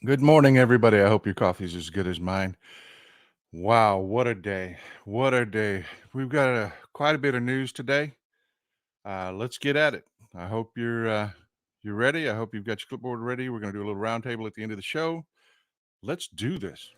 Good morning, everybody. I hope your coffee's as good as mine. Wow, what a day. What a day. We've got quite a bit of news today. Let's get at it. I hope you're ready. I hope you've got your clipboard ready. We're going to do a little roundtable at the end of the show. Let's do this.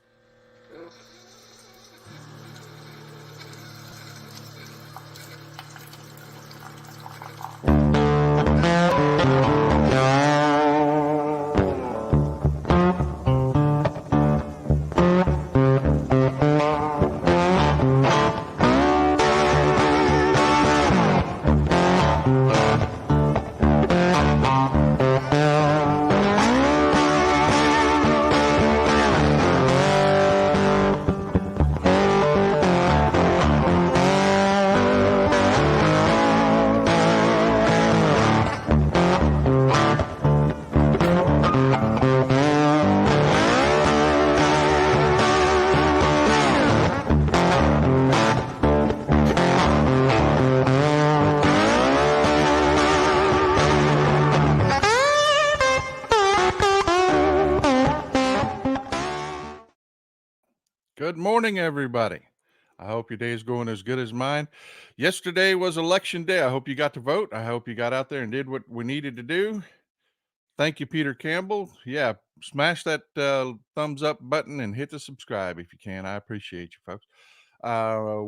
Good morning, everybody. I hope your day is going as good as mine. Yesterday was election day. I hope you got to vote. I hope you got out there and did what we needed to do. Thank you, Peter Campbell. Yeah, smash that thumbs up button and hit the subscribe if you can. I appreciate you, folks.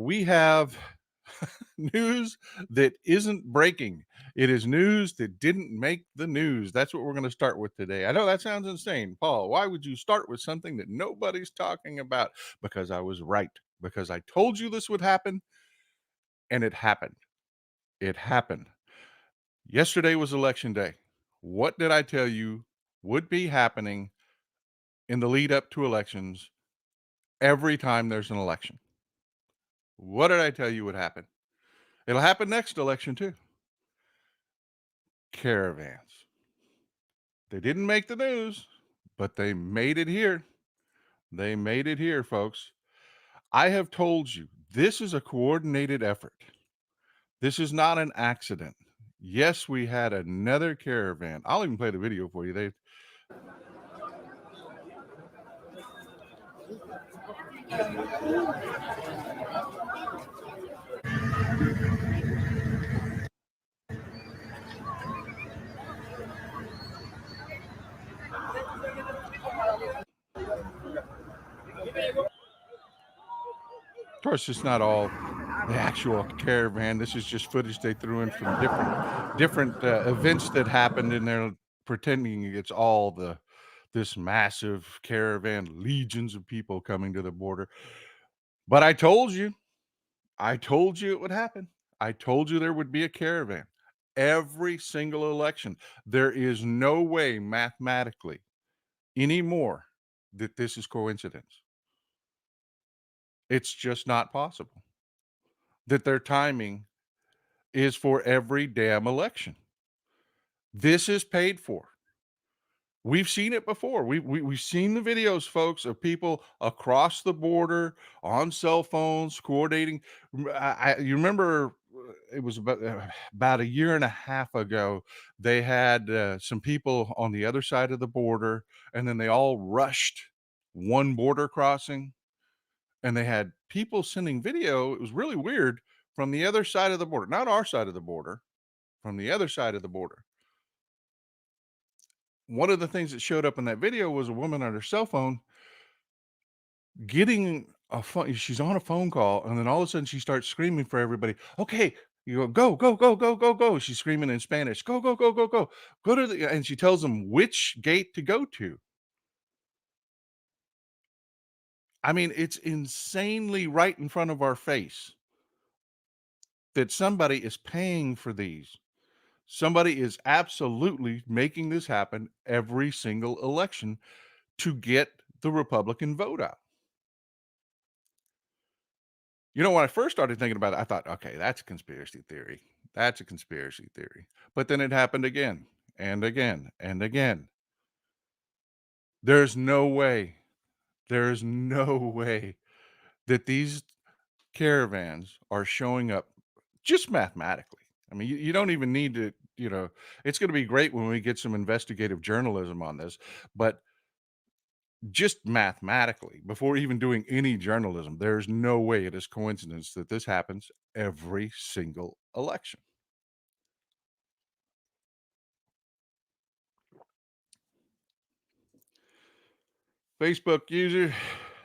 We have news that isn't breaking. It is news that didn't make the news. That's what we're going to start with today. I know that sounds insane. Paul, why would you start with something that nobody's talking about? Because I was right. Because I told you this would happen, and it happened. It happened. Yesterday was election day. What did I tell you would be happening in the lead up to elections every time there's an election? What did I tell you would happen? It'll happen next election too. Caravans. They didn't make the news, but they made it here. They made it here, folks. I have told you this is a coordinated effort. This is not an accident. Yes, we had another caravan. I'll even play the video for you. They Of course, it's not all the actual caravan. This is just footage they threw in from different events that happened in there, pretending it's all this massive caravan, legions of people coming to the border. But I told you it would happen. I told you there would be a caravan. Every single election. There is no way mathematically anymore that this is coincidence. It's just not possible that their timing is for every damn election. This is paid for. We've seen it before. We've seen the videos, folks, of people across the border on cell phones coordinating. You remember it was about a year and a half ago. They had some people on the other side of the border, and then they all rushed one border crossing, and they had people sending video. It was really weird from the other side of the border, not our side of the border, from the other side of the border. One of the things that showed up in that video was a woman on her cell phone getting a phone. She's on a phone call, and then all of a sudden she starts screaming for everybody. Okay, you go. She's screaming in Spanish. Go to the. And she tells them which gate to go to. I mean, it's insanely right in front of our face that somebody is paying for these. Somebody is absolutely making this happen every single election to get the Republican vote out. You know, when I first started thinking about it, I thought, okay, that's a conspiracy theory. That's a conspiracy theory. But then it happened again and again and again. There's no way, there's no way that these caravans are showing up just mathematically. I mean, you don't even need to, it's going to be great when we get some investigative journalism on this. But just mathematically, before even doing any journalism, there's no way it is coincidence that this happens every single election. Facebook user,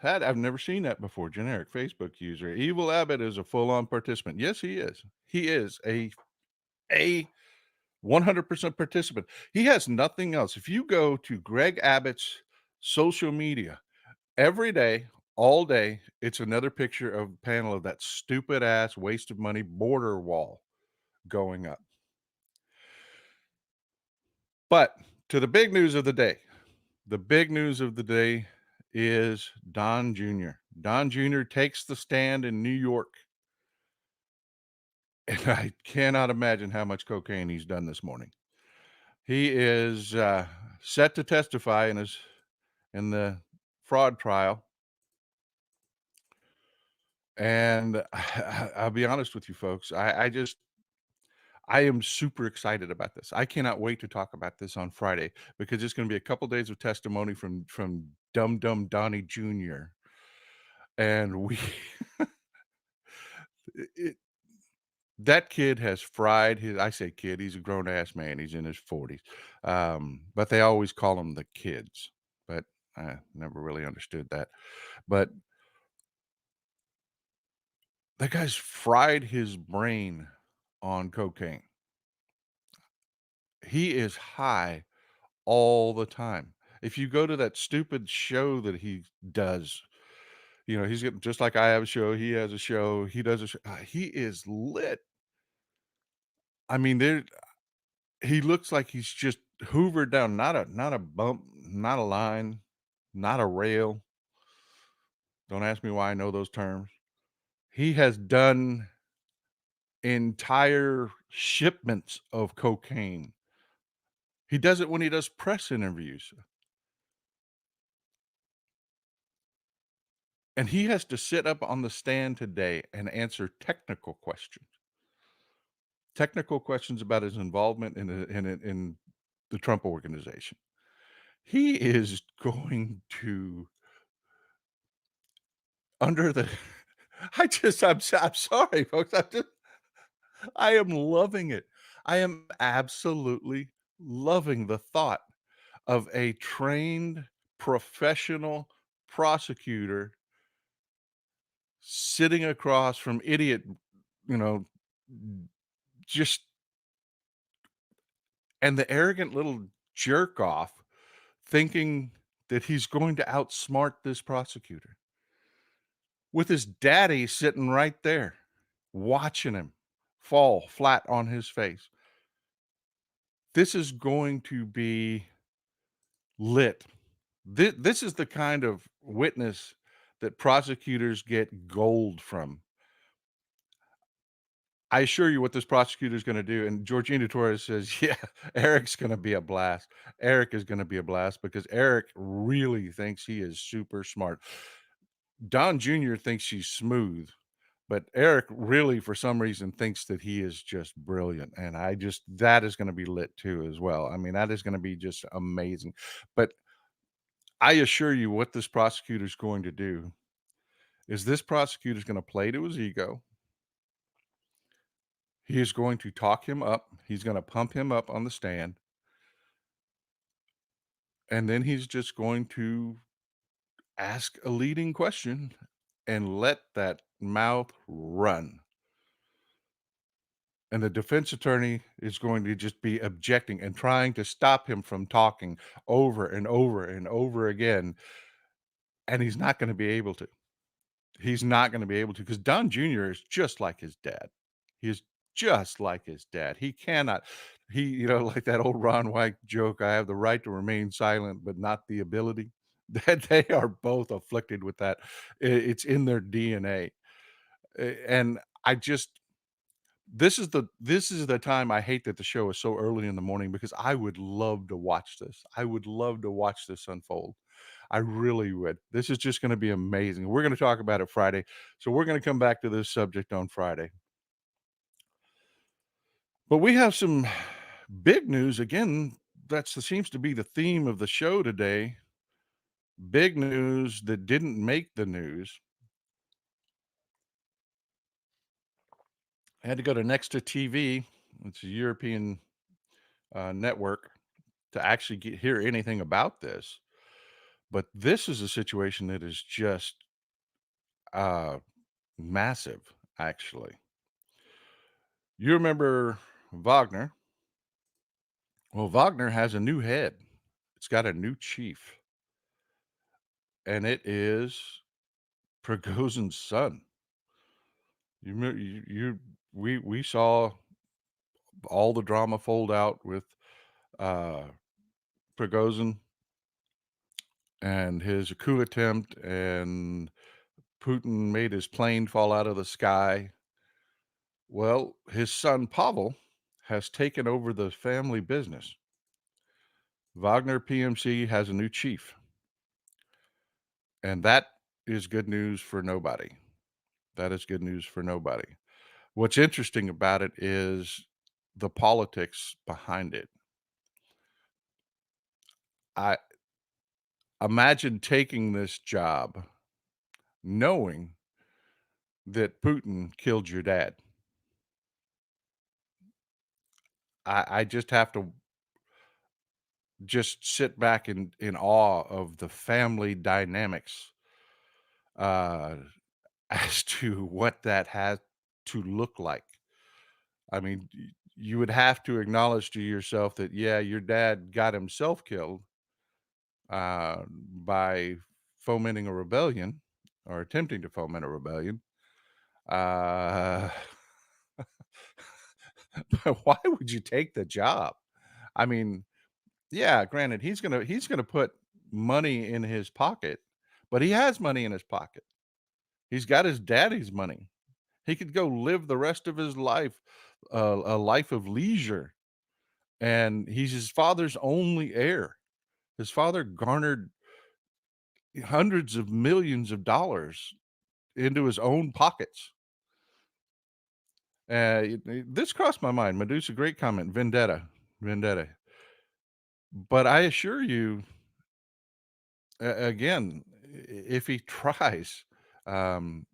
that I've never seen that before. Generic Facebook user. Evil Abbott is a full-on participant. Yes, he is. He is a 100% participant. He has nothing else. If you go to Greg Abbott's social media every day, all day, it's another picture of a panel of that stupid ass waste of money border wall going up. But to the big news of the day. The big news of the day is Don Jr. Don Jr. takes the stand in New York, and I cannot imagine how much cocaine he's done this morning. He is set to testify in the fraud trial, and I'll be honest with you, folks. I am super excited about this. I cannot wait to talk about this on Friday because it's going to be a couple days of testimony from Dum Dum Donnie Jr. And we it, that kid has fried his, I say kid, he's a grown ass man. He's in his 40s. But they always call him the kids. But I never really understood that. But that guy's fried his brain on cocaine. He is high all the time. If you go to that stupid show that he does, he's getting just like I have a show, he has a show, he does a show. He is lit. I mean, he looks like he's just hoovered down, not a bump, not a line, not a rail. Don't ask me why I know those terms. He has done entire shipments of cocaine. He does it when he does press interviews. And he has to sit up on the stand today and answer technical questions about his involvement in the Trump organization. He is going to under the I'm sorry, folks. I am loving it. I am absolutely loving the thought of a trained professional prosecutor sitting across from idiot, you know, just and the arrogant little jerk off thinking that he's going to outsmart this prosecutor with his daddy sitting right there watching him fall flat on his face. This is going to be lit. This is the kind of witness that prosecutors get gold from. I assure you what this prosecutor is gonna do, and Georgina Torres says, "Yeah, Eric's gonna be a blast. Eric is gonna be a blast because Eric really thinks he is super smart." Don Jr. thinks she's smooth, but Eric really, for some reason, thinks that he is just brilliant, and that is gonna be lit too as well. I mean, that is gonna be just amazing. But I assure you what this prosecutor is going to do is this prosecutor is gonna play to his ego. He is going to talk him up. He's gonna pump him up on the stand, and then he's just going to ask a leading question and let that mouth run. And the defense attorney is going to just be objecting and trying to stop him from talking over and over and over again, and he's not gonna be able to. He's not gonna be able to because Don Jr. is just like his dad. He is just like his dad. He cannot like that old Ron White joke, "I have the right to remain silent, but not the ability." That they are both afflicted with that. It's in their DNA. And I just this is the time I hate that the show is so early in the morning because I would love to watch this. I would love to watch this unfold. I really would. This is just gonna be amazing. We're gonna talk about it Friday. So we're gonna come back to this subject on Friday. But we have some big news again. That seems to be the theme of the show today. Big news that didn't make the news. I had to go to Next to TV. It's a European network to actually hear anything about this. But this is a situation that is just uh, massive, actually. You remember Wagner? Well, Wagner has a new head. It's got a new chief, and it is Prigozhin's son. We saw all the drama fold out with uh, Prigozhin and his coup attempt, and Putin made his plane fall out of the sky. Well, his son Pavel has taken over the family business. Wagner PMC has a new chief, and that is good news for nobody. That is good news for nobody. What's interesting about it is the politics behind it. I imagine taking this job knowing that Putin killed your dad. I just have to just sit back in awe of the family dynamics, uh, as to what that has to look like. I mean, you would have to acknowledge to yourself that, yeah, your dad got himself killed, by fomenting a rebellion or attempting to foment a rebellion. Uh, but why would you take the job? I mean, yeah, granted, he's gonna put money in his pocket, but he has money in his pocket. He's got his daddy's money. He could go live the rest of his life, a life of leisure, and he's his father's only heir. His father garnered hundreds of millions of dollars into his own pockets. This crossed my mind. Medusa, great comment. Vendetta, vendetta. But I assure you, again, if he tries,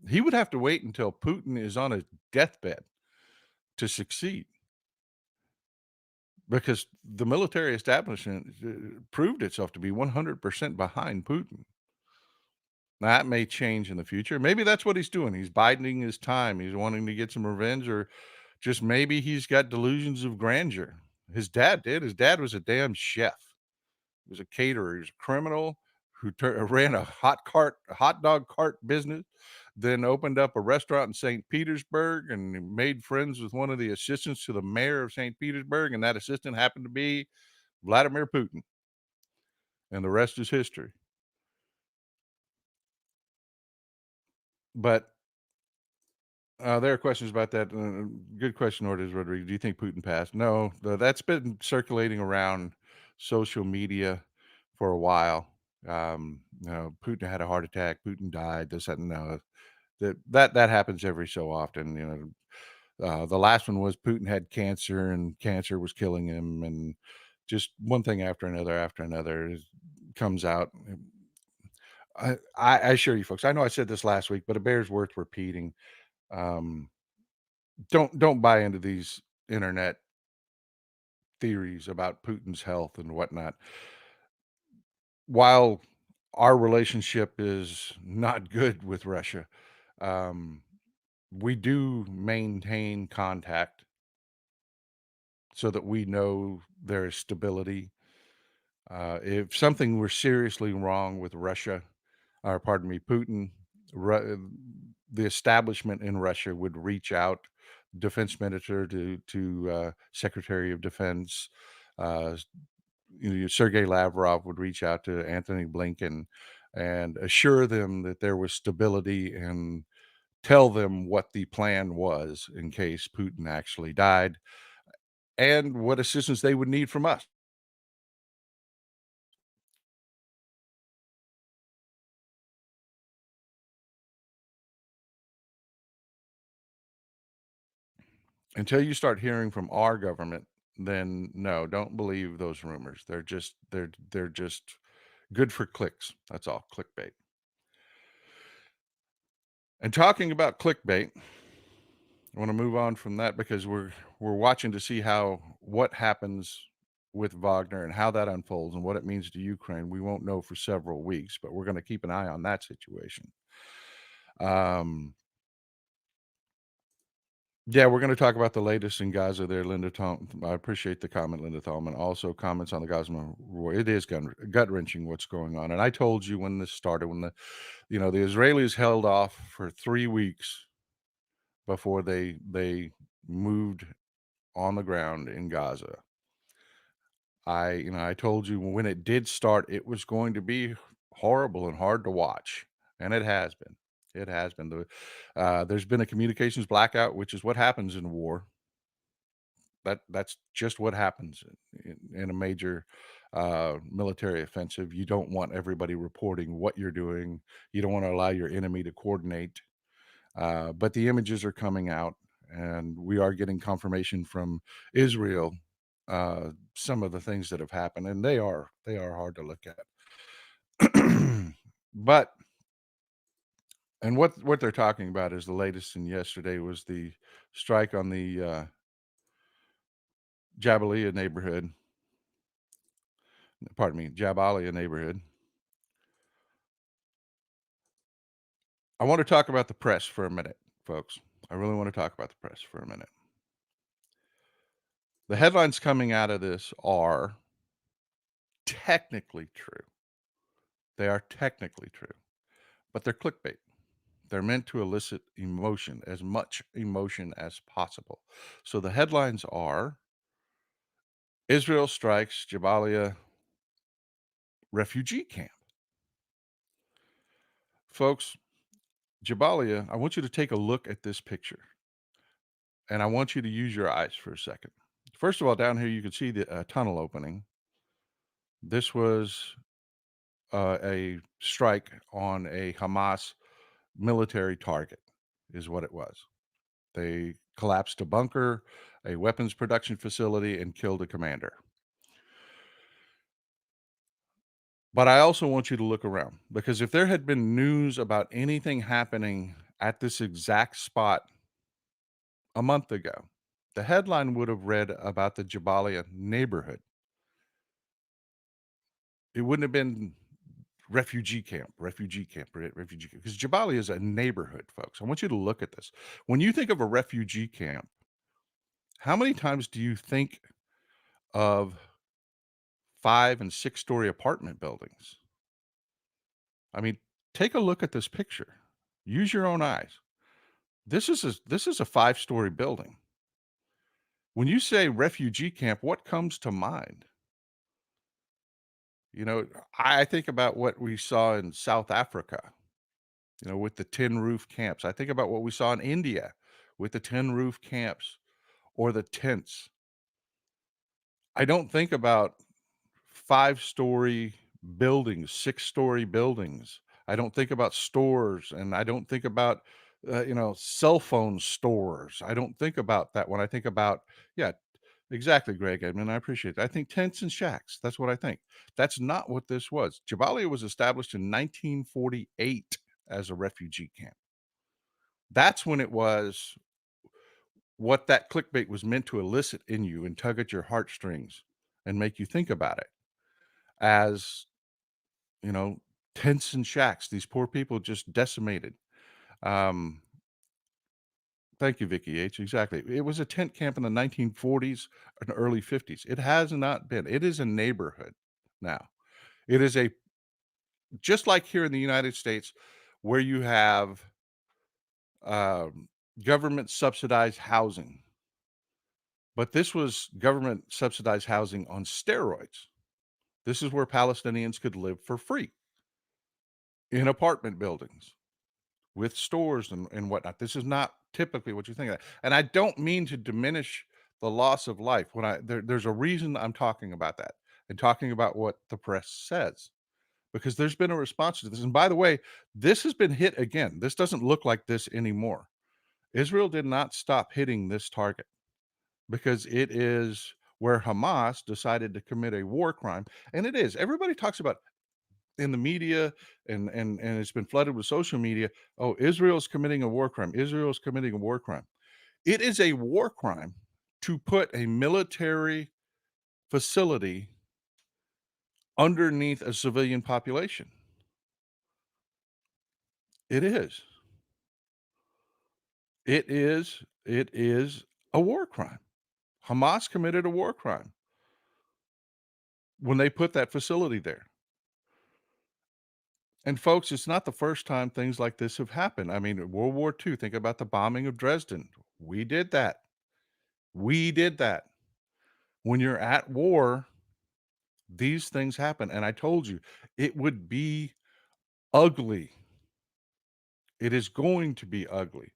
he would have to wait until Putin is on his deathbed to succeed, because the military establishment proved itself to be 100% behind Putin. That may change in the future. Maybe that's what he's doing. He's biding his time. He's wanting to get some revenge, or just maybe he's got delusions of grandeur. His dad did. His dad was a damn chef. He was a caterer. He was a criminal who ran a hot dog cart business, then opened up a restaurant in St. Petersburg and made friends with one of the assistants to the mayor of St. Petersburg, and that assistant happened to be Vladimir Putin, and the rest is history. But there are questions about that. Good question, Ortiz Rodriguez. Do you think Putin passed? No, that's been circulating around social media for a while. Putin had a heart attack. Putin died. This, that, and no. That happens every so often. The last one was Putin had cancer, and cancer was killing him, and just one thing after another comes out. I assure you, folks. I know I said this last week, but it bears worth repeating. Um, don't buy into these internet theories about Putin's health and whatnot. While our relationship is not good with Russia, um, we do maintain contact so that we know there is stability. If something were seriously wrong with Russia, or pardon me, Putin, Ru- the establishment in Russia would reach out, defense minister to Secretary of Defense. Uh, Sergei Lavrov would reach out to Anthony Blinken and assure them that there was stability, and tell them what the plan was in case Putin actually died, and what assistance they would need from us. Until you start hearing from our government, then no, don't believe those rumors. They're just Good for clicks. That's all. Clickbait. And talking about clickbait, I want to move on from that because we're watching to see what happens with Wagner and how that unfolds and what it means to Ukraine. We won't know for several weeks, but we're going to keep an eye on that situation. Um, yeah, we're going to talk about the latest in Gaza there, Linda Tom. I appreciate the comment, Linda Thalman. Also, comments on the Gaza war. It is gut wrenching what's going on. And I told you when this started, when the Israelis held off for 3 weeks before they moved on the ground in Gaza. I told you when it did start, it was going to be horrible and hard to watch, and it has been. It has been. There's been a communications blackout, which is what happens in war. That's just what happens in a major military offensive. You don't want everybody reporting what you're doing. You don't want to allow your enemy to coordinate. But the images are coming out, and we are getting confirmation from Israel some of the things that have happened, and they are hard to look at. But and what they're talking about is the latest. And yesterday was the strike on the Jabalia neighborhood. Pardon me, Jabalia neighborhood. I want to talk about the press for a minute, folks. I really want to talk about the press for a minute. The headlines coming out of this are technically true. They are technically true, but they're clickbait. They're meant to elicit emotion, as much emotion as possible. So the headlines are Israel strikes Jabalia refugee camp. Folks, Jabalia, I want you to take a look at this picture, and I want you to use your eyes for a second. First of all, down here you can see the tunnel opening. This was a strike on a Hamas military target, is what it was. They collapsed a bunker, a weapons production facility, and killed a commander. But I also want you to look around, because if there had been news about anything happening at this exact spot a month ago, the headline would have read about the Jabalia neighborhood. It wouldn't have been refugee camp, refugee camp, refugee camp, because Jabalia is a neighborhood, folks. I want you to look at this. When you think of a refugee camp, how many times do you think of 5 and 6-story apartment buildings? I mean, take a look at this picture. Use your own eyes. This is a 5-story building. When you say refugee camp, what comes to mind? You know, I think about what we saw in South Africa, with the tin roof camps. I think about what we saw in India with the tin roof camps or the tents. I don't think about 5-story buildings, 6-story buildings. I don't think about stores, and I don't think about, cell phone stores. I don't think about that when I think about, yeah, exactly, Greg Edmond. I appreciate that. I think tents and shacks. That's what I think. That's not what this was. Jabalia was established in 1948 as a refugee camp. That's when it was what that clickbait was meant to elicit in you and tug at your heartstrings and make you think about it as, you know, tents and shacks, these poor people just decimated. Um, Thank you, Vicky H. Exactly. It was a tent camp in the 1940s and early 50s. It has not been. It is a neighborhood now. It is just like here in the United States, where you have um, government subsidized housing, but this was government subsidized housing on steroids. This is where Palestinians could live for free in apartment buildings with stores and whatnot. This is not typically what you think of. And I don't mean to diminish the loss of life. There's a reason I'm talking about that and talking about what the press says, because there's been a response to this. And by the way, this has been hit again. This doesn't look like this anymore. Israel did not stop hitting this target because it is where Hamas decided to commit a war crime. And it is. Everybody talks about in the media and it's been flooded with social media. Oh, Israel's committing a war crime. Israel's committing a war crime. It is a war crime to put a military facility underneath a civilian population. It is. It is a war crime. Hamas committed a war crime when they put that facility there. And folks, it's not the first time things like this have happened. I mean, World War II, think about the bombing of Dresden. We did that. We did that. When you're at war, these things happen. And I told you, it would be ugly. It is going to be ugly.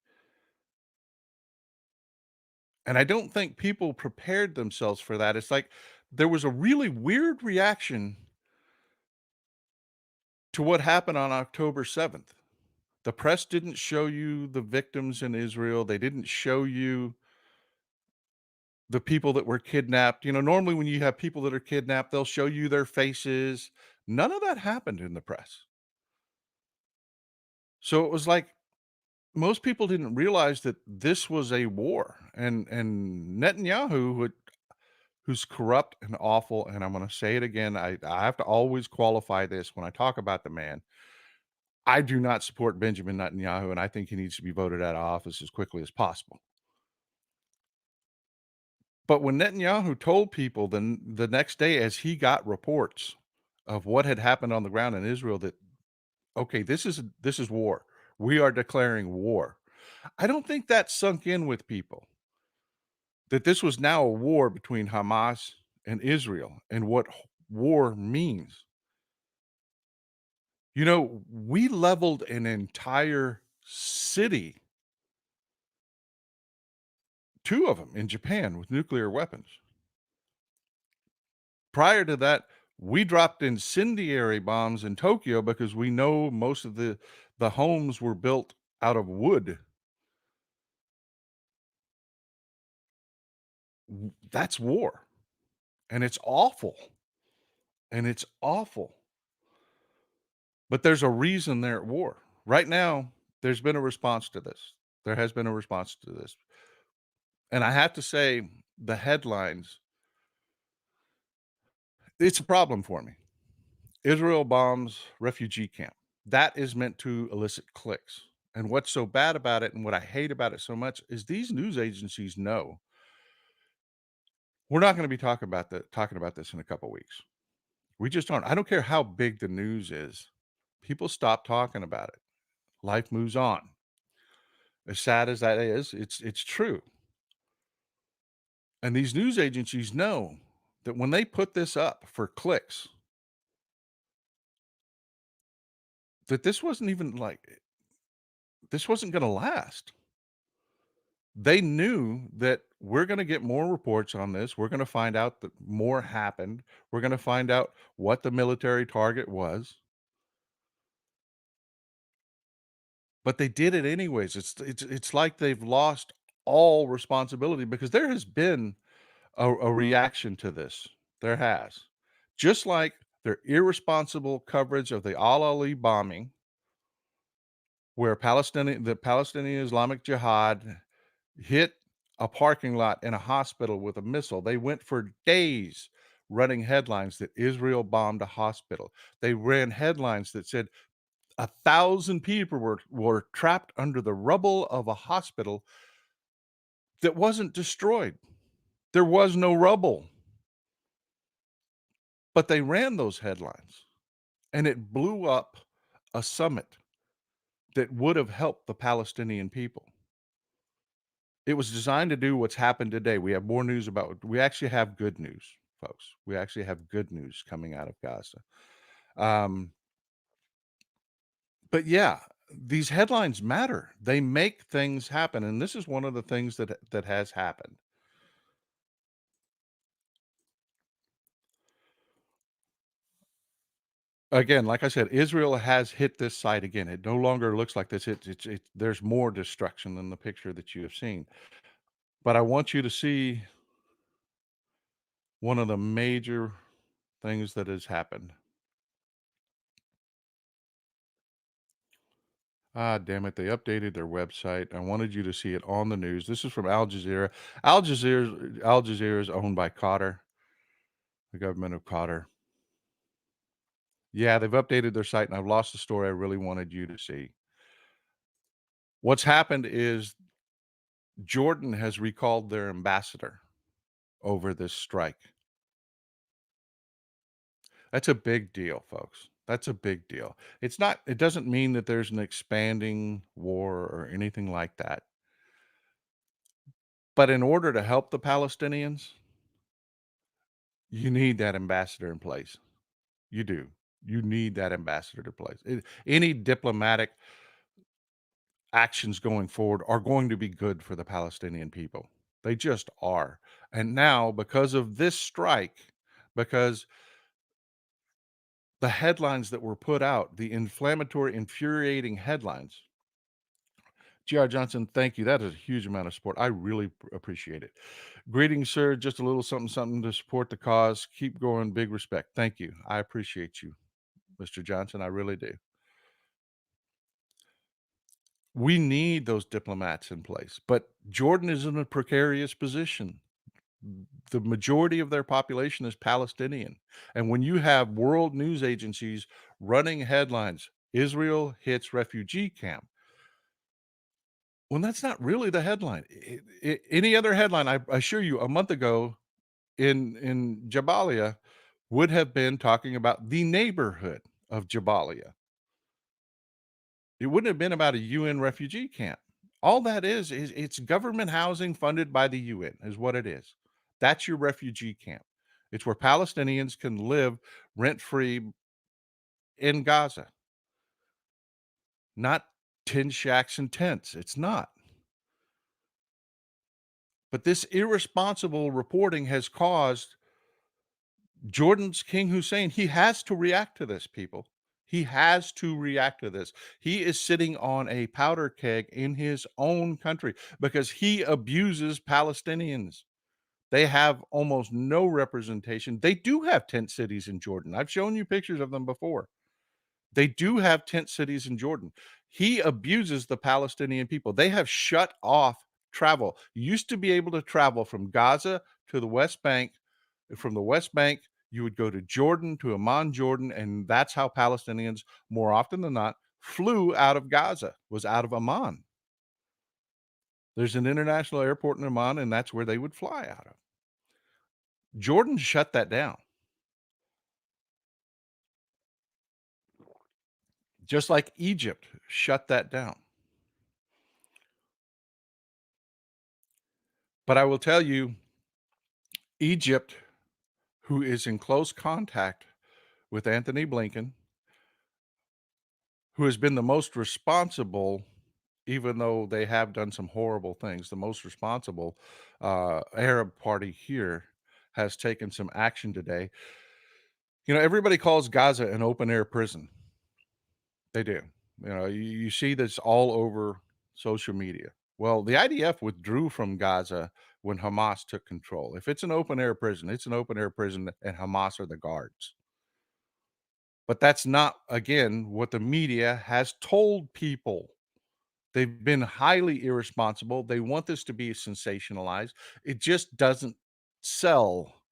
And I don't think people prepared themselves for that. It's like there was a really weird reaction to what happened on October 7th. The press didn't show you the victims in Israel. They didn't show you the people that were kidnapped. You know, normally when you have people that are kidnapped, they'll show you their faces. None of that happened in the press. So it was like most people didn't realize that this was a war. And Netanyahu, who's corrupt and awful, and I'm going to say it again. I have to always qualify this when I talk about the man. I do not support Benjamin Netanyahu, and I think he needs to be voted out of office as quickly as possible. But when Netanyahu told people the next day, as he got reports of what had happened on the ground in Israel, that okay, this is war. We are declaring war. I don't think that sunk in with people that this was now a war between Hamas and Israel and what war means. You know, we leveled an entire city, two of them in Japan with nuclear weapons. Prior to that, we dropped incendiary bombs in Tokyo because we know most of the homes were built out of wood. That's war, and it's awful, and it's awful. But there's a reason they're at war. Right now, there's been a response to this. There has been a response to this. And I have to say, the headlines, it's a problem for me. Israel bombs refugee camp. That is meant to elicit clicks. And what's so bad about it and what I hate about it so much is these news agencies know we're not going to be talking about this in a couple weeks. We just aren't. I don't care how big the news is. People stop talking about it. Life moves on. As sad as that is, it's true. And these news agencies know that when they put this up for clicks, that this wasn't even like this wasn't going to last. They knew that we're going to get more reports on this. We're going to find out that more happened. We're going to find out what the military target was. But they did it anyways. It's like they've lost all responsibility because there has been a reaction to this. There has. Just like their irresponsible coverage of the Al Ali bombing, where the Palestinian Islamic Jihad hit a parking lot in a hospital with a missile. They went for days running headlines that Israel bombed a hospital. They ran headlines that said 1,000 people were trapped under the rubble of a hospital that wasn't destroyed. There was no rubble. But they ran those headlines and it blew up a summit that would have helped the Palestinian people. It was designed to do what's happened today. We have more news we actually have good news, folks. We actually have good news coming out of Gaza. Um, but yeah, these headlines matter. They make things happen. And this is one of the things that has happened. Again, like I said, Israel has hit this site again. It no longer looks like this. There's more destruction than the picture that you have seen. But I want you to see one of the major things that has happened. Ah, damn it. They updated their website. I wanted you to see it on the news. This is from Al Jazeera. Al Jazeera is owned by Qatar, the government of Qatar. Yeah, they've updated their site and I've lost the story I really wanted you to see. What's happened is Jordan has recalled their ambassador over this strike. That's a big deal, folks. That's a big deal. It doesn't mean that there's an expanding war or anything like that. But in order to help the Palestinians, you need that ambassador in place. You do. You need that ambassador to place. Any diplomatic actions going forward are going to be good for the Palestinian people. They just are. And now, because of this strike, because the headlines that were put out, the inflammatory, infuriating headlines. G.R. Johnson, thank you. That is a huge amount of support. I really appreciate it. Greetings, sir. Just a little something, something to support the cause. Keep going. Big respect. Thank you. I appreciate you, Mr. Johnson. I really do. We need those diplomats in place, but Jordan is in a precarious position. The majority of their population is Palestinian. And when you have world news agencies running headlines, Israel hits refugee camp. Well, that's not really the headline. Any other headline, I assure you, a month ago in Jabalia would have been talking about the neighborhood of Jabalia. It wouldn't have been about a UN refugee camp. All that is it's government housing funded by the UN is what it is. That's your refugee camp. It's where Palestinians can live rent-free in Gaza, not tin shacks and tents. It's not. But this irresponsible reporting has caused Jordan's King Hussein, he has to react to this, people. He has to react to this. He is sitting on a powder keg in his own country because he abuses Palestinians. They have almost no representation. They do have tent cities in Jordan. I've shown you pictures of them before. They do have tent cities in Jordan. He abuses the Palestinian people. They have shut off travel. You used to be able to travel from Gaza to the West Bank. From the West Bank, you would go to Jordan, to Amman, Jordan, and that's how Palestinians, more often than not, flew out of Gaza, was out of Amman. There's an international airport in Amman, and that's where they would fly out of. Jordan shut that down, just like Egypt shut that down. But I will tell you, Egypt, who is in close contact with Anthony Blinken, who has been the most responsible, even though they have done some horrible things, the most responsible Arab party here has taken some action today. You know, everybody calls Gaza an open air prison. They do. You know, you see this all over social media. Well, the IDF withdrew from Gaza when Hamas took control. If it's an open air prison, it's an open air prison, and Hamas are the guards. But that's not, again, what the media has told people. They've been highly irresponsible. They want this to be sensationalized. It just doesn't sell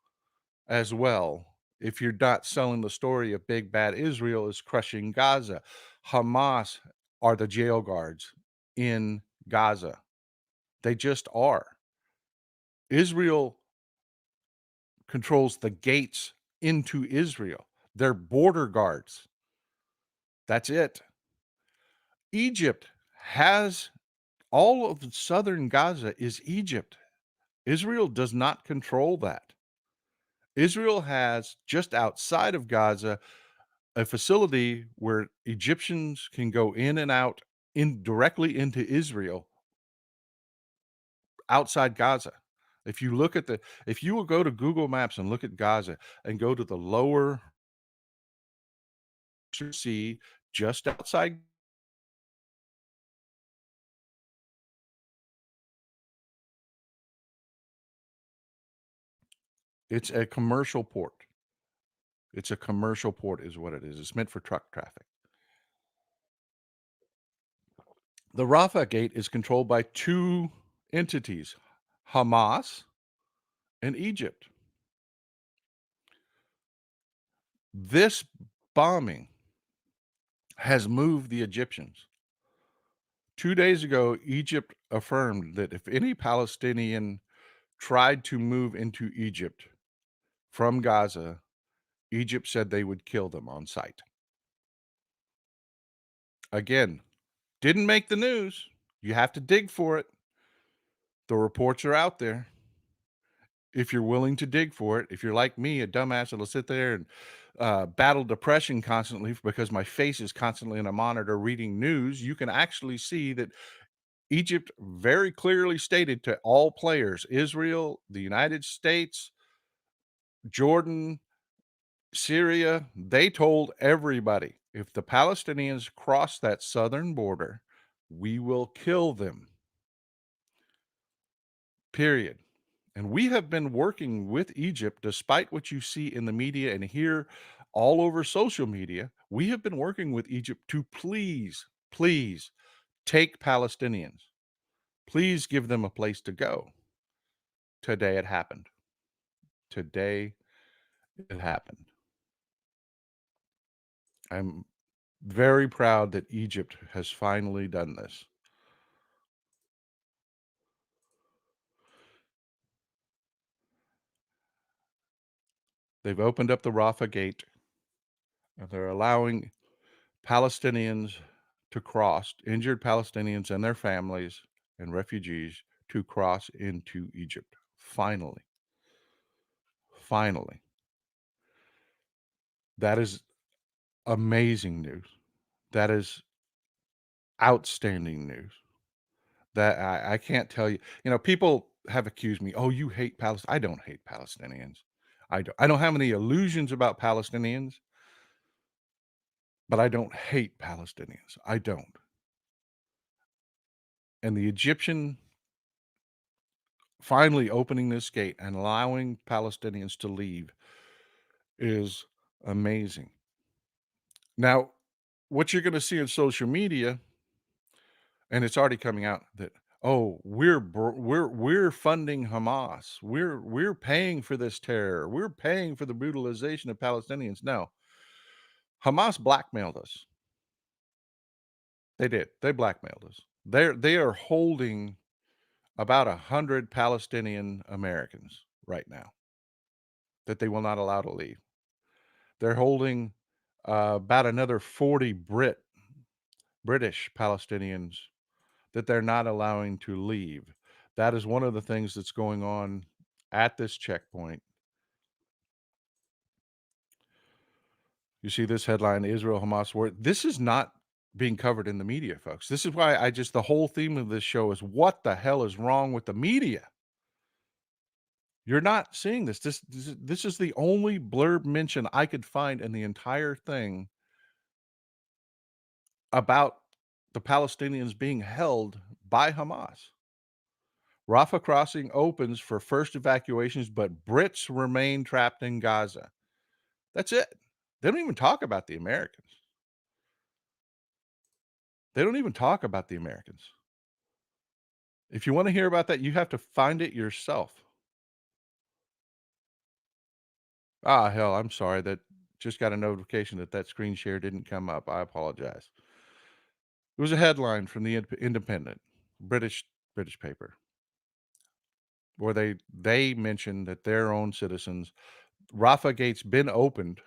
as well if you're not selling the story of big bad Israel is crushing Gaza. Hamas are the jail guards in Gaza. They just are. Israel controls the gates into Israel. They're border guards. That's it. Egypt has all of southern Gaza is Egypt. Israel does not control that. Israel has just outside of Gaza a facility where Egyptians can go in and out in directly into Israel outside Gaza. If you will go to Google Maps and look at Gaza and go to the lower sea just outside, it's a commercial port. It's a commercial port is what it is. It's meant for truck traffic. The Rafah Gate is controlled by two entities, Hamas and Egypt. This bombing has moved the Egyptians. 2 days ago, Egypt affirmed that if any Palestinian tried to move into Egypt from Gaza, Egypt said they would kill them on sight. Again, didn't make the news. You have to dig for it. The reports are out there. If you're willing to dig for it, if you're like me, a dumbass that'll sit there and battle depression constantly because my face is constantly in a monitor reading news, you can actually see that Egypt very clearly stated to all players, Israel, the United States, Jordan, Syria, they told everybody, if the Palestinians cross that southern border, we will kill them. Period. And we have been working with Egypt, despite what you see in the media and hear all over social media. We have been working with Egypt to please take Palestinians. Please give them a place to go. Today it happened. Today it happened. I'm very proud that Egypt has finally done this. They've opened up the Rafah gate and they're allowing Palestinians to cross, injured Palestinians and their families and refugees to cross into Egypt. Finally. Finally. That is amazing news. That is outstanding news. That I can't tell you. You know, people have accused me, "Oh, you hate Palestine." I don't hate Palestinians. I don't have any illusions about Palestinians, but I don't hate Palestinians. I don't. And the Egyptian finally opening this gate and allowing Palestinians to leave is amazing. Now, what you're gonna see in social media, and it's already coming out that, "Oh, we're funding Hamas. We're paying for this terror. We're paying for the brutalization of Palestinians." No, Hamas blackmailed us. They did. They blackmailed us. They are holding about 100 Palestinian Americans right now that they will not allow to leave. They're holding about another 40 British Palestinians that they're not allowing to leave. That is one of the things that's going on at this checkpoint. You see this headline, Israel Hamas war. This is not being covered in the media, folks. This is why the whole theme of this show is what the hell is wrong with the media? You're not seeing this. This is the only blurb mention I could find in the entire thing about the Palestinians being held by Hamas. Rafah crossing opens for first evacuations, but Brits remain trapped in Gaza. That's it. They don't even talk about the Americans. They don't even talk about the Americans. If you want to hear about that, you have to find it yourself. Ah, hell, I'm sorry that just got a notification that that screen share didn't come up. I apologize. It was a headline from the Independent, British paper, where they mentioned that their own citizens, Rafah gate's been opened,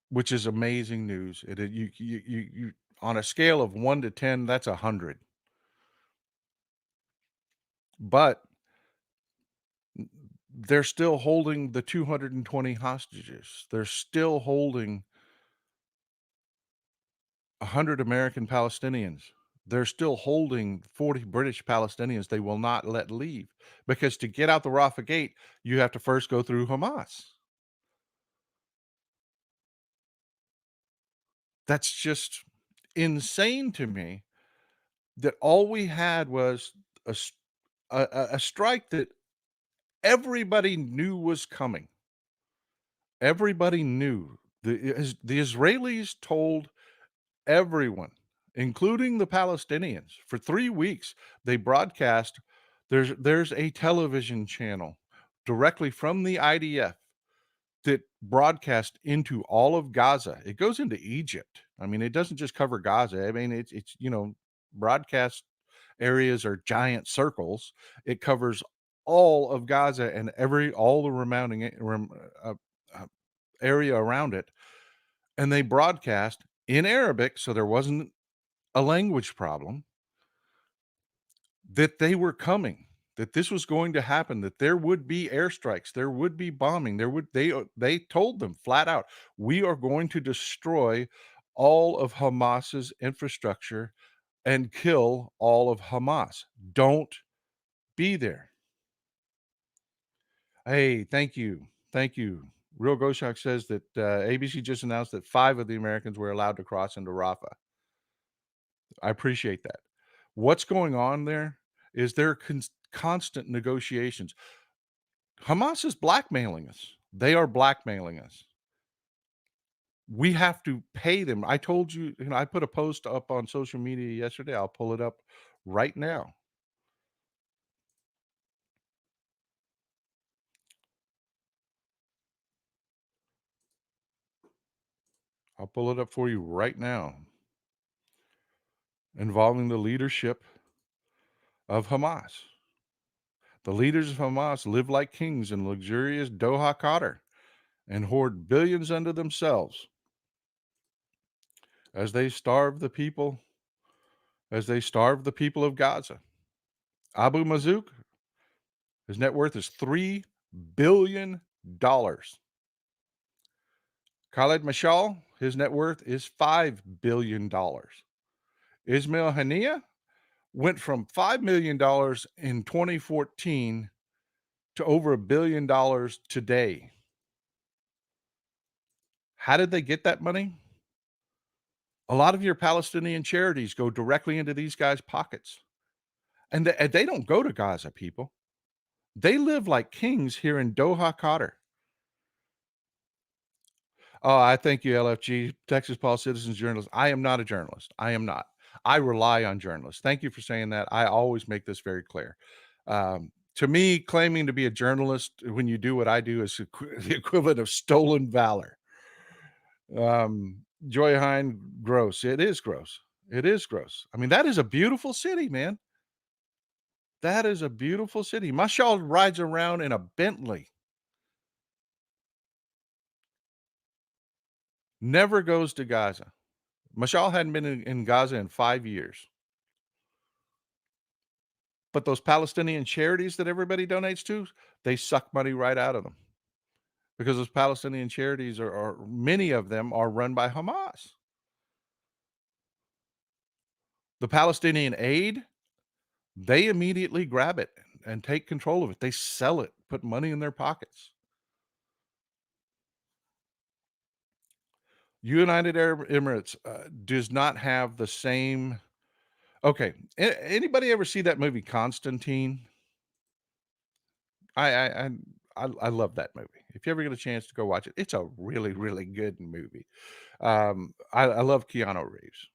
which is amazing news. You on a scale of 1 to 10, that's 100. But they're still holding the 220 hostages. They're still holding 100 American Palestinians. They're still holding 40 British Palestinians they will not let leave, because to get out the Rafah gate, you have to first go through Hamas. That's just insane to me that all we had was a a strike that everybody knew was coming. Everybody knew The Israelis told everyone, including the Palestinians, for 3 weeks, they broadcast there's a television channel directly from the IDF that broadcast into all of Gaza. It goes into Egypt. I mean, it doesn't just cover Gaza. I mean, broadcast areas are giant circles. It covers all of Gaza and all the uh, area around it, and they broadcast in Arabic, so there wasn't a language problem, that they were coming, that this was going to happen, that there would be airstrikes, there would be bombing, they told them flat out, "We are going to destroy all of Hamas's infrastructure and kill all of Hamas. Don't be there." Hey, thank you. Thank you. Real Goshak says that ABC just announced that 5 of the Americans were allowed to cross into Rafah. I appreciate that. What's going on there is there are constant negotiations. Hamas is blackmailing us. They are blackmailing us. We have to pay them. I told you, I put a post up on social media yesterday. I'll pull it up right now. I'll pull it up for you right now. Involving the leadership of Hamas. The leaders of Hamas live like kings in luxurious Doha, Qatar, and hoard billions unto themselves as they starve the people, of Gaza. Abu Mazouk, his net worth is $3 billion. Khaled Mashal, his net worth is $5 billion. Ismail Hania went from $5 million in 2014 to over $1 billion today. How did they get that money? A lot of your Palestinian charities go directly into these guys' pockets. And they don't go to Gaza, people. They live like kings here in Doha, Qatar. Oh, I thank you, LFG, Texas Paul Citizens Journalist. I am not a journalist. I am not. I rely on journalists. Thank you for saying that. I always make this very clear. To me, claiming to be a journalist when you do what I do is the equivalent of stolen valor. Joy Hine, gross. It is gross. It is gross. I mean, that is a beautiful city, man. That is a beautiful city. Mashal rides around in a Bentley. Never goes to Gaza. Mashal hadn't been in Gaza in 5 years. But those Palestinian charities that everybody donates to, they suck money right out of them. Because those Palestinian charities are many of them are run by Hamas. The Palestinian aid, they immediately grab it and take control of it. They sell it, put money in their pockets. United Arab Emirates does not have the same. Okay, anybody ever see that movie Constantine? I I I I love that movie. If you ever get a chance to go watch it, it's a really, really good movie. I love Keanu Reeves.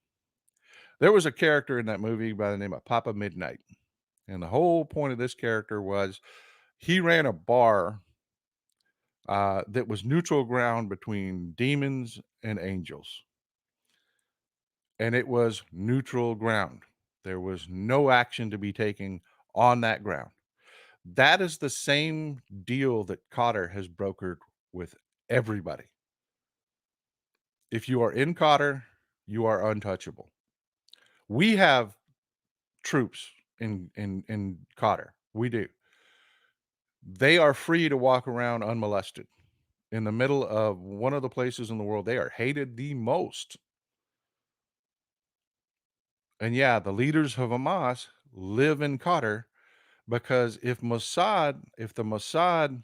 There was a character in that movie by the name of Papa Midnight, and the whole point of this character was he ran a bar that was neutral ground between demons and angels, and it was neutral ground. There was no action to be taken on that ground. That is the same deal that Cotter has brokered with everybody. If you are in Cotter, you are untouchable. We have troops in Cotter. We do. They are free to walk around unmolested in the middle of one of the places in the world they are hated the most. And yeah, the leaders of Hamas live in Qatar because if the Mossad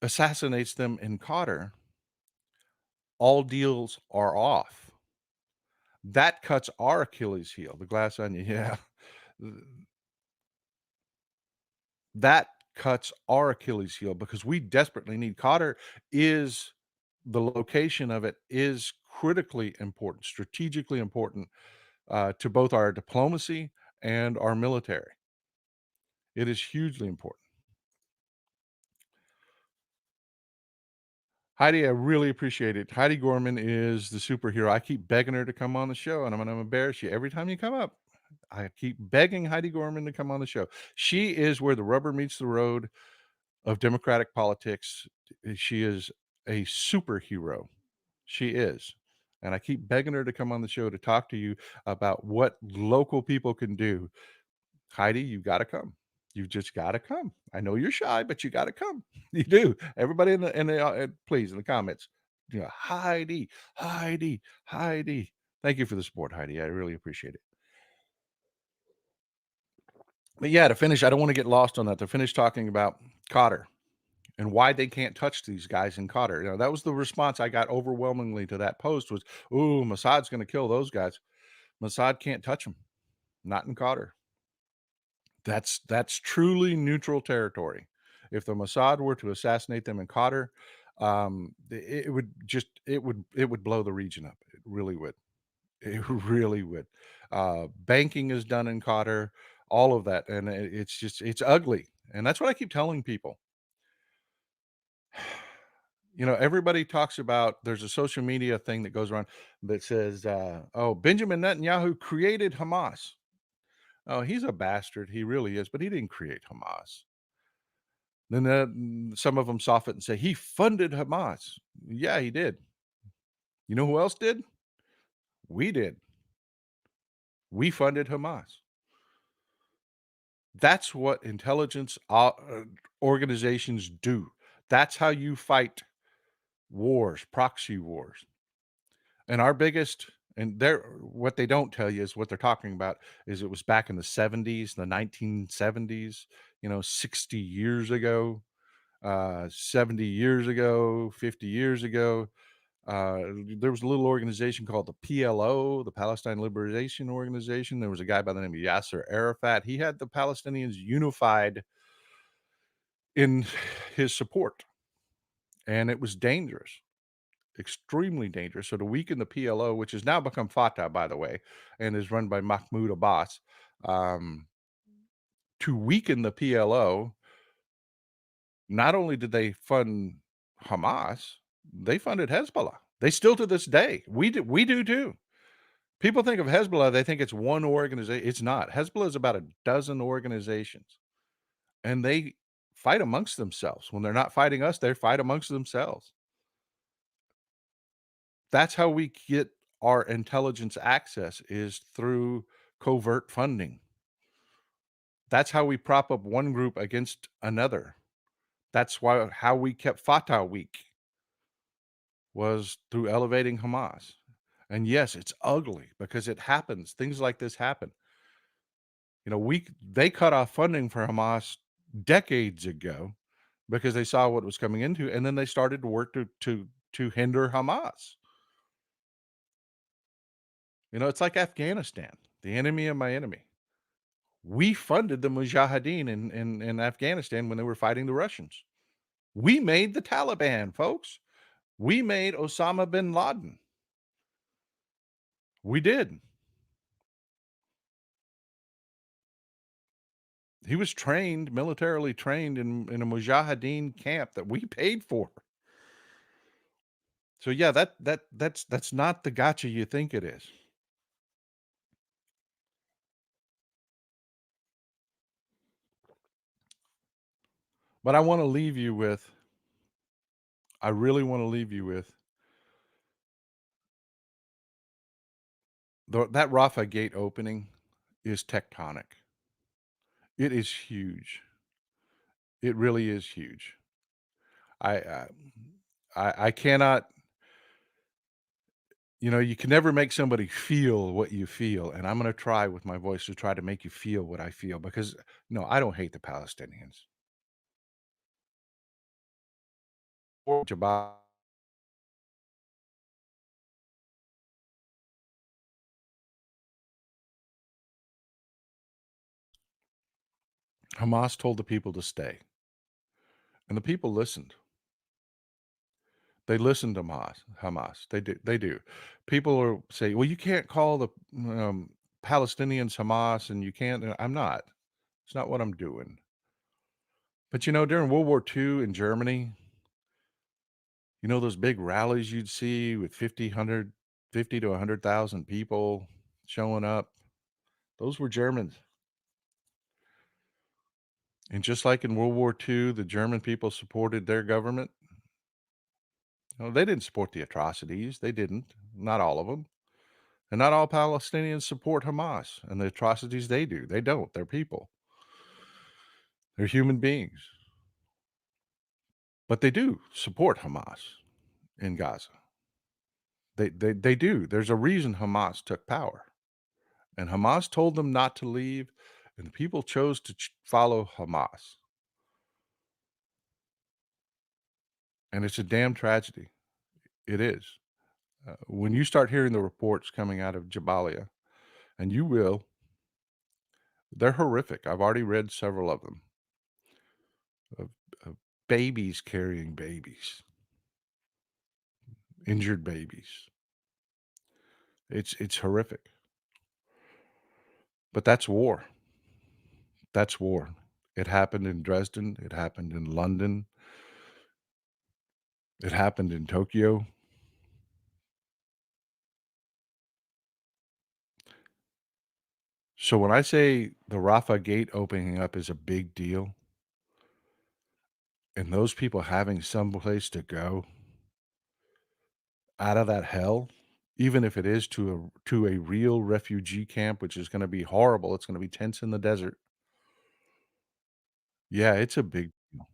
assassinates them in Qatar, all deals are off. That cuts our Achilles heel, the glass onion. Yeah. That cuts our Achilles heel because we desperately need. Qatar is the location of it is critically important, strategically important to both our diplomacy and our military. It is hugely important. Heidi, I really appreciate it. Heidi Gorman is the superhero. I keep begging her to come on the show, and I'm going to embarrass you every time you come up. I keep begging Heidi Gorman to come on the show. She is where the rubber meets the road of democratic politics. She is a superhero. She is. And I keep begging her to come on the show to talk to you about what local people can do. Heidi, you got to come. You just got to come. I know you're shy, but you got to come. You do. Everybody please in the comments, Heidi, Heidi, Heidi. Thank you for the support, Heidi. I really appreciate it. But yeah, to finish, I don't want to get lost on that. To finish talking about Cotter and why they can't touch these guys in Cotter. That was the response I got overwhelmingly to that post was, "Ooh, Mossad's going to kill those guys." Mossad can't touch them, not in Cotter. That's truly neutral territory. If the Mossad were to assassinate them in Cotter, it would blow the region up. It really would. It really would. Banking is done in Cotter, all of that, and it's ugly. And that's what I keep telling people. Everybody talks about there's a social media thing that goes around that says, "Oh, Benjamin Netanyahu created Hamas." Oh, he's a bastard. He really is, but he didn't create Hamas. Then some of them soften it and say he funded Hamas. Yeah, he did. You know who else did? We did. We funded Hamas. That's what intelligence organizations do. That's how you fight wars, proxy wars. And our biggest and what they don't tell you is what they're talking about is it was back in the 70s, the 1970s, 60 years ago, 70 years ago, 50 years ago. There was a little organization called the PLO, the Palestine Liberation Organization. There was a guy by the name of Yasser Arafat. He had the Palestinians unified in his support, and it was dangerous, extremely dangerous. So to weaken the PLO, which has now become Fatah, by the way, and is run by Mahmoud Abbas, um, to weaken the PLO, not only did they fund Hamas, they funded Hezbollah. They still to this day. We do too. People think of Hezbollah, they think it's one organization. It's not. Hezbollah is about a dozen organizations, and they fight amongst themselves. When they're not fighting us, they fight amongst themselves. That's how we get our intelligence access is through covert funding. That's how we prop up one group against another. That's how we kept Fatah weak was through elevating Hamas. And yes, it's ugly because it happens. Things like this happen. They cut off funding for Hamas decades ago because they saw what it was coming into, and then they started to work to hinder Hamas. It's like Afghanistan, the enemy of my enemy. We funded the Mujahideen in Afghanistan when they were fighting the Russians. We made the Taliban, folks. We made Osama bin Laden. We did. He was trained, militarily trained in a Mujahideen camp that we paid for. So yeah, that's not the gotcha you think it is. But I really want to leave you with that Rafah gate opening is tectonic. It is huge. It really is huge. I I I cannot, you can never make somebody feel what you feel, and I'm gonna try with my voice to try to make you feel what I feel because, no, I don't hate the Palestinians. Or Jabbar. Hamas told the people to stay, and the people listened. They listen to Hamas. They do. People are say, "Well, you can't call the, Palestinians Hamas, and you can't," I'm not. It's not what I'm doing. But, during World War II in Germany, those big rallies you'd see with 50 to 100,000 people showing up? Those were Germans. And just like in World War II, the German people supported their government. They didn't support the atrocities. They didn't. Not all of them. And not all Palestinians support Hamas and the atrocities they do. They don't. They're people. They're human beings. But they do support Hamas in Gaza. They do. There's a reason Hamas took power. And Hamas told them not to leave, and the people chose to follow Hamas. And it's a damn tragedy. It is. When you start hearing the reports coming out of Jabalia, and you will, they're horrific. I've already read several of them, of, of babies carrying babies, injured babies. It's horrific. But that's war. That's war. It happened in Dresden. It happened in London. It happened in Tokyo. So when I say the Rafah gate opening up is a big deal, and those people having some place to go out of that hell, even if it is to a real refugee camp, which is gonna be horrible, it's gonna be tents in the desert. Yeah, it's a big deal.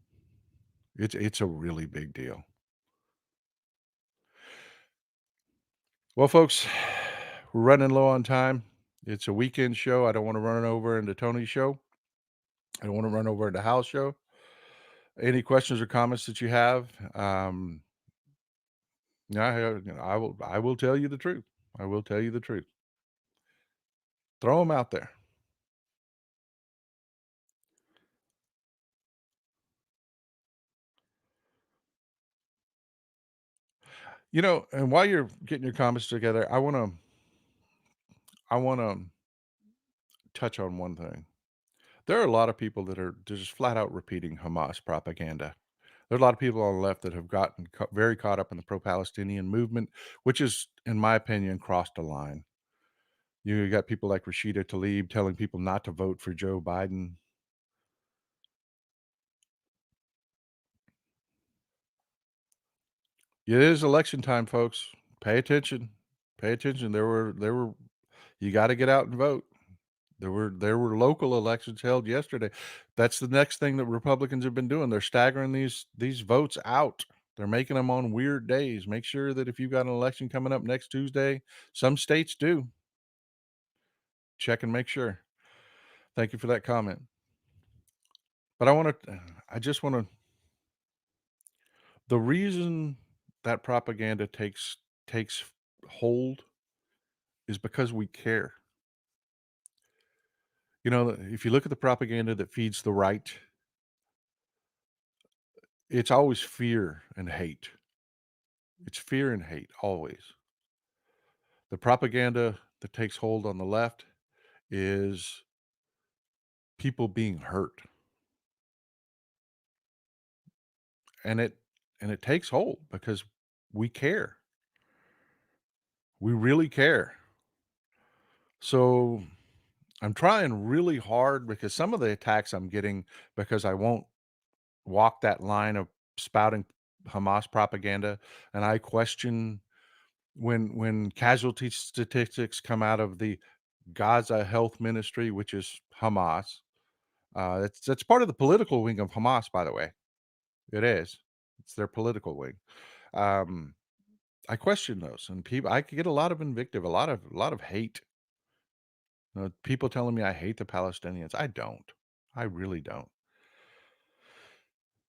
It's a really big deal. Well, folks, we're running low on time. It's a weekend show. I don't wanna run over into Tony's show. I don't wanna run over into Hal's show. Any questions or comments that you have, yeah, I will tell you the truth. I will tell you the truth. Throw them out there. And while you're getting your comments together, I wanna touch on one thing. There are a lot of people that are just flat out repeating Hamas propaganda. There are a lot of people on the left that have gotten very caught up in the pro-Palestinian movement, which is, in my opinion, crossed a line. You got people like Rashida Tlaib telling people not to vote for Joe Biden. It is election time, folks. Pay attention. Pay attention. There were you gotta get out and vote. There were local elections held yesterday. That's the next thing that Republicans have been doing. They're staggering these votes out. They're making them on weird days. Make sure that if you've got an election coming up next Tuesday, some states do. Check and make sure. Thank you for that comment. But I just wanna the reason that propaganda takes hold is because we care. If you look at the propaganda that feeds the right, it's always fear and hate. It's fear and hate, always. The propaganda that takes hold on the left is people being hurt. And it takes hold because we care. We really care. So I'm trying really hard because some of the attacks I'm getting because I won't walk that line of spouting Hamas propaganda, and I question when casualty statistics come out of the Gaza Health Ministry, which is Hamas. That's part of the political wing of Hamas, by the way. It is. It's their political wing. Um, I question those, and people. I could get a lot of invective, a lot of hate. People telling me I hate the Palestinians. I don't. I really don't.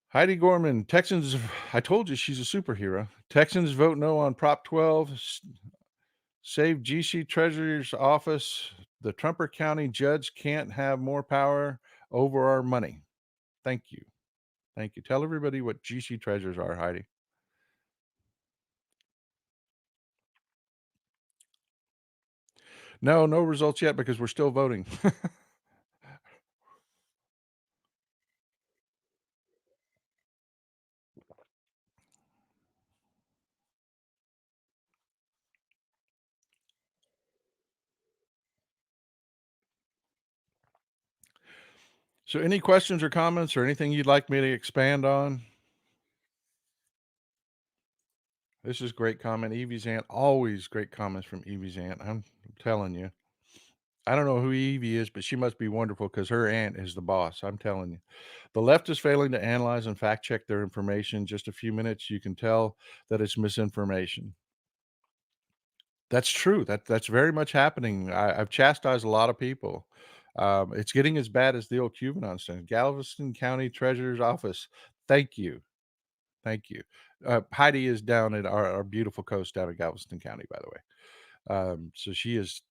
Heidi Gorman, Texans. I told you she's a superhero. Texans vote no on Prop 12. Save GC Treasurer's office. The Trumper County judge can't have more power over our money. Thank you. Thank you. Tell everybody what GC treasures are, Heidi. No, no results yet because we're still voting. So any questions or comments or anything you'd like me to expand on? This is great comment. Evie's aunt, always great comments from Evie's aunt. I'm telling you. I don't know who Evie is, but she must be wonderful because her aunt is the boss. I'm telling you. The left is failing to analyze and fact check their information. Just a few minutes, you can tell that it's misinformation. That's true. That's very much happening. I've chastised a lot of people. It's getting as bad as the old QAnon thing. Galveston County Treasurer's Office. Thank you. Thank you. Heidi is down at our beautiful coast down in Galveston County, by the way. So she is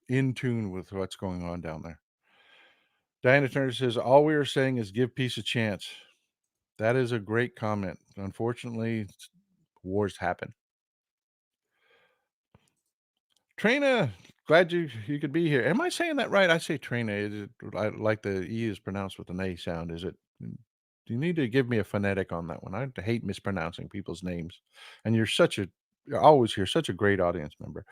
in tune with what's going on down there. Diana Turner says, all we are saying is give peace a chance. That is a great comment. Unfortunately, wars happen. Trina, glad you could be here. Am I saying that right? I say Trina. Is it like the E is pronounced with an A sound? Is it? You need to give me a phonetic on that one. I hate mispronouncing people's names. And you're always here, such a great audience member.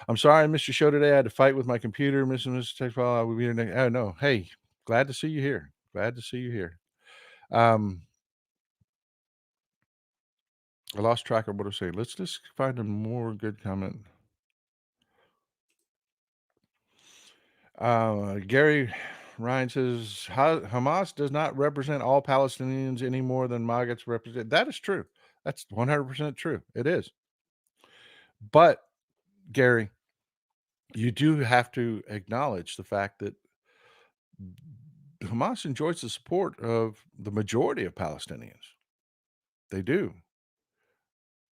I'm sorry I missed your show today. I had to fight with my computer, Mr. Textfile. I will be here next. Oh no. Hey, glad to see you here. Glad to see you here. Um, I lost track of what I was saying. Let's just find a more good comment. Gary Ryan says Hamas does not represent all Palestinians any more than maggots represent. That is true. That's 100% true. It is. But Gary, you do have to acknowledge the fact that Hamas enjoys the support of the majority of Palestinians. They do.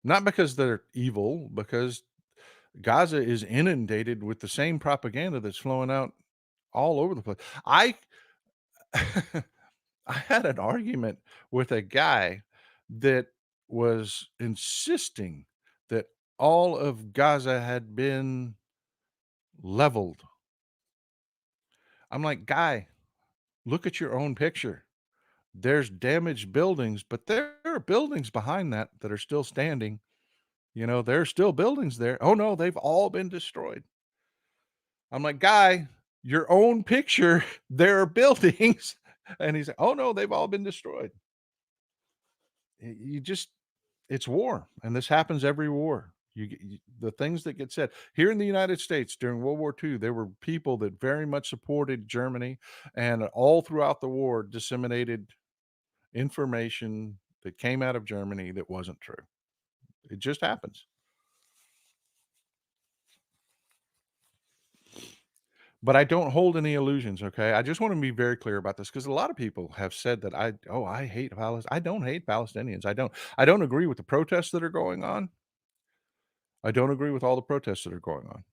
Not because they're evil, because Gaza is inundated with the same propaganda that's flowing out all over the place. I I had an argument with a guy that was insisting that all of Gaza had been leveled. I'm like, guy, look at your own picture. There's damaged buildings, but there are buildings behind that are still standing. You know, there are still buildings there. Oh no, they've all been destroyed. I'm like, guy, your own picture, there are buildings. And he's like, oh no, they've all been destroyed. You just it's war, and this happens every war. The things that get said here in the United States during World War II, there were people that very much supported Germany, and all throughout the war disseminated information that came out of Germany that wasn't true. It just happens. But I don't hold any illusions, okay? I just want to be very clear about this because a lot of people have said that I hate Palestine. I don't hate Palestinians. I don't agree with the protests that are going on. I don't agree with all the protests that are going on.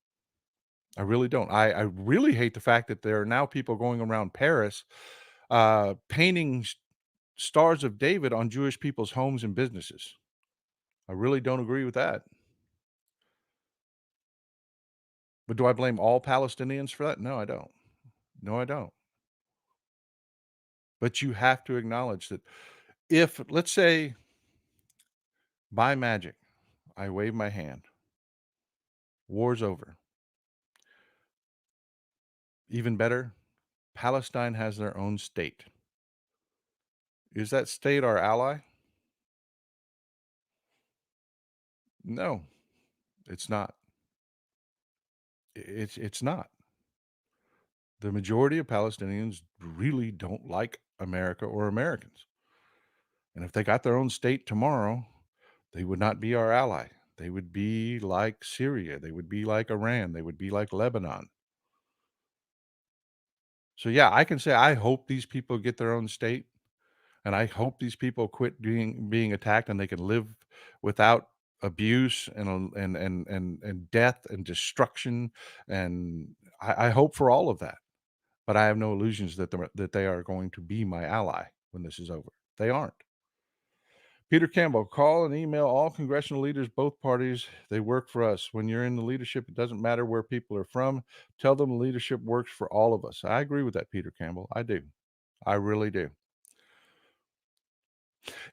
I really don't. I really hate the fact that there are now people going around Paris, painting stars of David on Jewish people's homes and businesses. I really don't agree with that. But do I blame all Palestinians for that? No, I don't. No, I don't. But you have to acknowledge that if, let's say, by magic, I wave my hand, war's over. Even better, Palestine has their own state. Is that state our ally? No, it's not. It's not. The majority of Palestinians really don't like America or Americans. And if they got their own state tomorrow, they would not be our ally. They would be like Syria. They would be like Iran. They would be like Lebanon. So, yeah, I can say I hope these people get their own state, and I hope these people quit being attacked and they can live without abuse and death and destruction. And I hope for all of that. But I have no illusions that they are going to be my ally when this is over. They aren't. Peter Campbell, call and email all congressional leaders, both parties. They work for us. When you're in the leadership, it doesn't matter where people are from. Tell them leadership works for all of us. I agree with that, Peter Campbell. I do. I really do.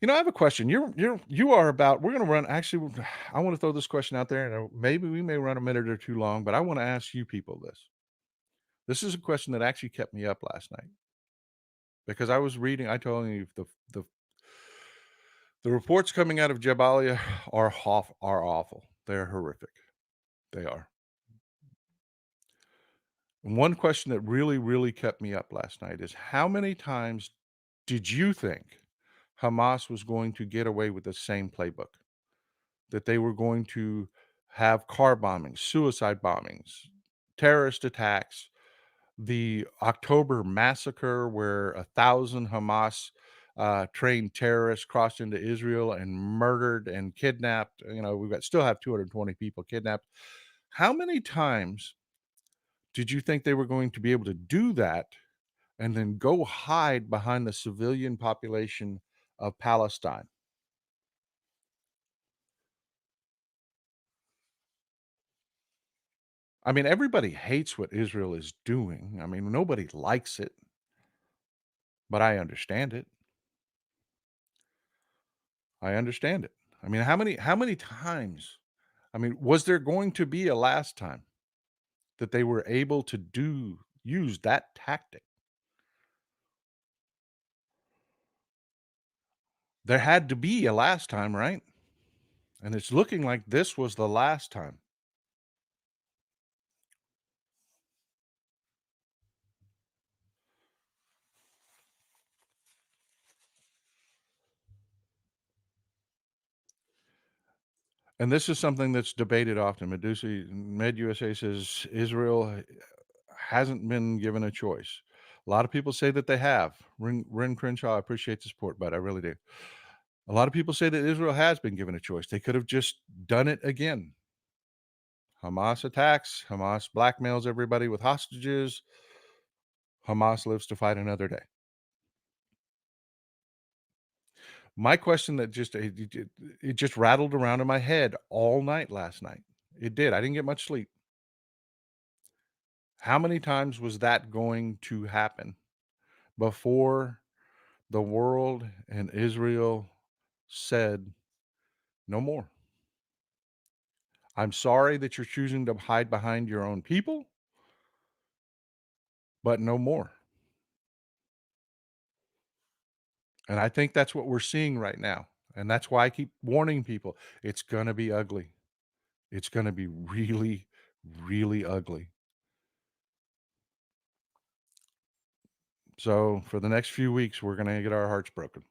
I have a question. You are about. We're going to run. Actually, I want to throw this question out there, and maybe we may run a minute or two long, but I want to ask you people this. This is a question that actually kept me up last night because I was reading. I told you the the reports coming out of Jabalia are awful. They're horrific. They are. And one question that really, really kept me up last night is how many times did you think Hamas was going to get away with the same playbook? That they were going to have car bombings, suicide bombings, terrorist attacks, the October massacre where 1,000 Hamas trained terrorists crossed into Israel and murdered and kidnapped. Still have 220 people kidnapped. How many times did you think they were going to be able to do that and then go hide behind the civilian population of Palestine? I mean, everybody hates what Israel is doing. I mean, nobody likes it, but I understand it. I understand it. I mean, how many times? I mean, was there going to be a last time that they were able to use that tactic? There had to be a last time, right? And it's looking like this was the last time. And this is something that's debated often. MedUSA says Israel hasn't been given a choice. A lot of people say that they have. Ren Crenshaw, I appreciate the support, but I really do. A lot of people say that Israel has been given a choice. They could have just done it again. Hamas attacks, Hamas blackmails everybody with hostages, Hamas lives to fight another day. My question that it just rattled around in my head all night last night. It did. I didn't get much sleep. How many times was that going to happen before the world and Israel said, "No more. I'm sorry that you're choosing to hide behind your own people, but no more." And I think that's what we're seeing right now. And that's why I keep warning people, it's gonna be ugly. It's gonna be really, really ugly. So for the next few weeks, we're gonna get our hearts broken.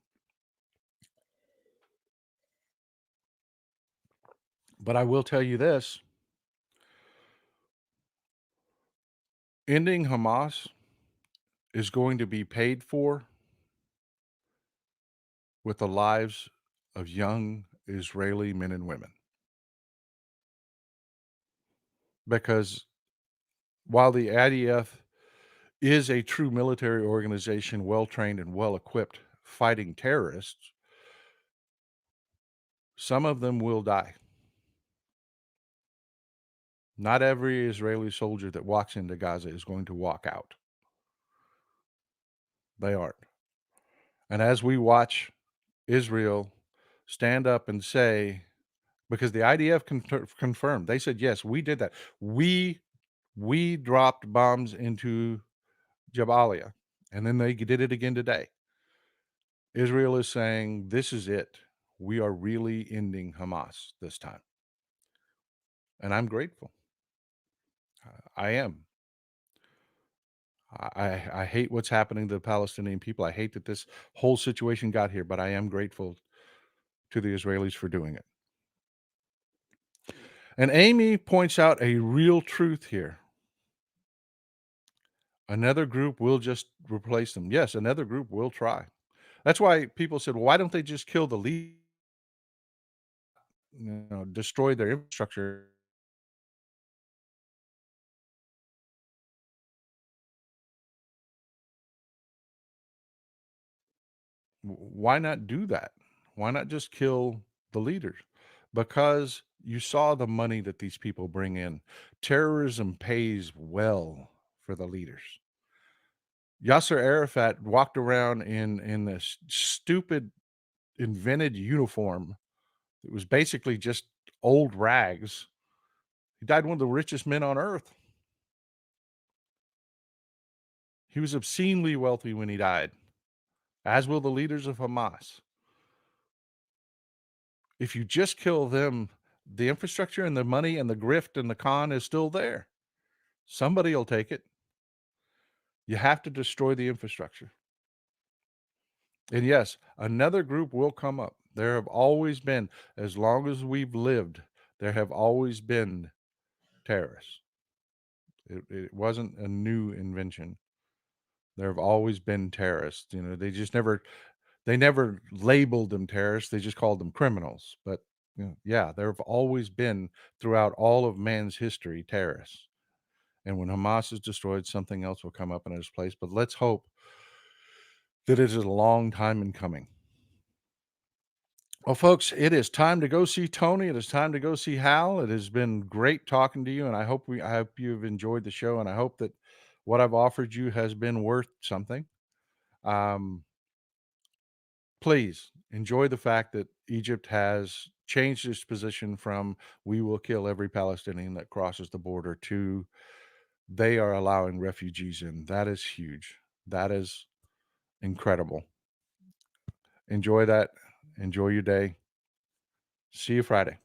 But I will tell you this, ending Hamas is going to be paid for with the lives of young Israeli men and women. Because while the IDF is a true military organization, well trained and well equipped fighting terrorists, some of them will die. Not every Israeli soldier that walks into Gaza is going to walk out. They aren't. And as we watch Israel stand up and say, because the IDF confirmed, they said, yes, we did that. We dropped bombs into Jabalia, and then they did it again today. Israel is saying, this is it. We are really ending Hamas this time. And I'm grateful. I am. I hate what's happening to the Palestinian people. I hate that this whole situation got here, but I am grateful to the Israelis for doing it. And Amy points out a real truth here. Another group will just replace them. Yes, another group will try. That's why people said, well, why don't they just kill the lead, destroy their infrastructure? Why not do that? Why not just kill the leaders? Because you saw the money that these people bring in. Terrorism pays well for the leaders. Yasser Arafat walked around in this stupid invented uniform. It was basically just old rags. He died one of the richest men on earth. He was obscenely wealthy when he died, as will the leaders of Hamas. If you just kill them, the infrastructure and the money and the grift and the con is still there. Somebody will take it. You have to destroy the infrastructure. And yes, another group will come up. There have always been, as long as we've lived, there have always been terrorists. It wasn't a new invention. There have always been terrorists. You know, they never labeled them terrorists. They just called them criminals. But you know, yeah, there have always been throughout all of man's history terrorists. And when Hamas is destroyed, something else will come up in its place. But let's hope that it is a long time in coming. Well, folks, it is time to go see Tony. It is time to go see Hal. It has been great talking to you, and I hope you've enjoyed the show, and I hope that what I've offered you has been worth something. Um, please enjoy the fact that Egypt has changed its position from "we will kill every Palestinian that crosses the border" to they are allowing refugees in. That is huge. That is incredible. Enjoy that. Enjoy your day. See you Friday.